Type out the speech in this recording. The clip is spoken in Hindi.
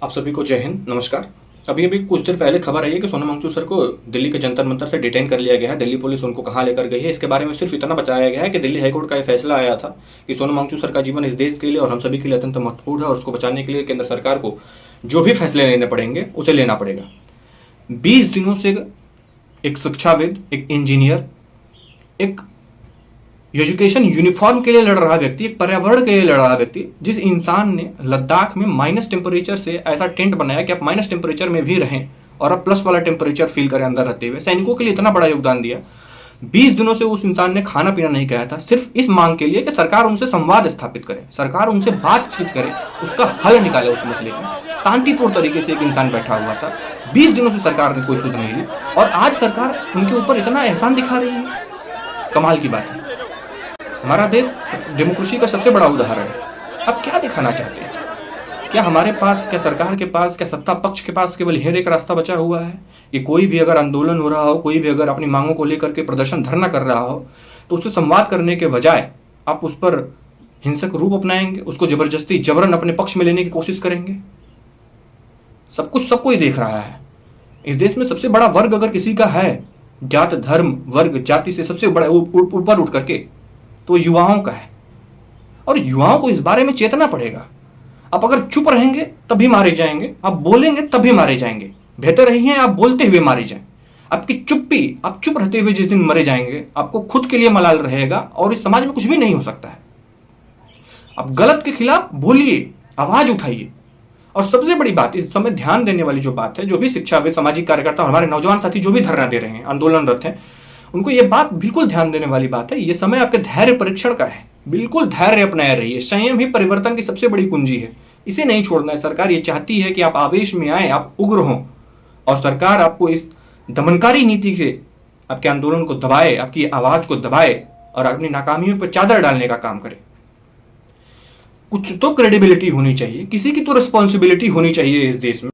आप सभी को जय हिंद, नमस्कार। अभी अभी कुछ देर पहले खबर आई है कि सोनम वांगचुक सर को दिल्ली के जंतर मंतर से डिटेन कर लिया गया है। दिल्ली पुलिस उनको कहाँ लेकर गई है, इसके बारे में सिर्फ इतना बताया गया है कि दिल्ली हाईकोर्ट का यह फैसला आया था कि सोनम वांगचुक सर का जीवन इस देश के लिए और हम सभी के लिए अत्यंत महत्वपूर्ण है और उसको बचाने के लिए केंद्र सरकार को जो भी फैसले लेने पड़ेंगे उसे लेना पड़ेगा। 20 दिनों से एक शिक्षाविद, एक इंजीनियर, एक एजुकेशन यूनिफॉर्म के लिए लड़ रहा व्यक्ति, एक पर्यावरण के लिए लड़ रहा व्यक्ति, जिस इंसान ने लद्दाख में माइनस टेम्परेचर से ऐसा टेंट बनाया कि आप माइनस टेम्परेचर में भी रहें और आप प्लस वाला टेम्परेचर फील करें अंदर रहते हुए, सैनिकों के लिए इतना बड़ा योगदान दिया। 20 दिनों से उस इंसान ने खाना पीना नहीं खाया था, सिर्फ इस मांग के लिए कि सरकार उनसे संवाद स्थापित करे, सरकार उनसे बातचीत करे, उसका हल निकाले उस मसले का। शांतिपूर्ण तरीके से एक इंसान बैठा हुआ था। 20 दिनों से सरकार ने कोई सुध नहीं ली और आज सरकार उनके ऊपर इतना एहसान दिखा रही है। कमाल की बात है। हमारा देश डेमोक्रेसी का सबसे बड़ा उदाहरण है। अब क्या दिखाना चाहते हैं? क्या हमारे पास, क्या सरकार के पास, क्या सत्ता पक्ष के पास केवल यह एक रास्ता बचा हुआ है कि कोई भी अगर आंदोलन हो रहा हो, कोई भी अगर अपनी मांगों को लेकर के प्रदर्शन धरना कर रहा हो तो उससे संवाद करने के बजाय आप उस पर हिंसक रूप अपनाएंगे, उसको जबरदस्ती जबरन अपने पक्ष में लेने की कोशिश करेंगे? सब कुछ सबको ही देख रहा है। इस देश में सबसे बड़ा वर्ग अगर किसी का है, जात धर्म वर्ग जाति से सबसे बड़ा ऊपर उठ करके, तो युवाओं का है और युवाओं को इस बारे में चेतना पड़ेगा। आप अगर चुप रहेंगे तभी मारे जाएंगे, आप बोलेंगे तभी मारे जाएंगे। बेहतर यही है आप बोलते हुए मारे जाएं। आपकी चुप्पी, आप चुप रहते हुए जिस दिन मरे जाएंगे आपको खुद के लिए मलाल रहेगा और इस समाज में कुछ भी नहीं हो सकता है। आप गलत के खिलाफ बोलिए, आवाज उठाइए। और सबसे बड़ी बात, इस समय ध्यान देने वाली जो बात है, जो भी शिक्षाविद, सामाजिक कार्यकर्ता, हमारे नौजवान साथी जो भी धरना दे रहे हैं, आंदोलनरत हैं, उनको ये बात बिल्कुल ध्यान देने वाली बात है। ये समय आपके धैर्य परीक्षण का है। बिल्कुल धैर्य अपनाए रहिए। संयम ही परिवर्तन की सबसे बड़ी कुंजी है, इसे नहीं छोड़ना है। सरकार ये चाहती है कि आप आवेश में आए, आप उग्र हों और सरकार आपको इस दमनकारी नीति से आपके आंदोलन को दबाए, आपकी आवाज को दबाए और अपनी नाकामियों पर चादर डालने का काम करे। कुछ तो क्रेडिबिलिटी होनी चाहिए, किसी की तो रिस्पॉन्सिबिलिटी होनी चाहिए इस देश में।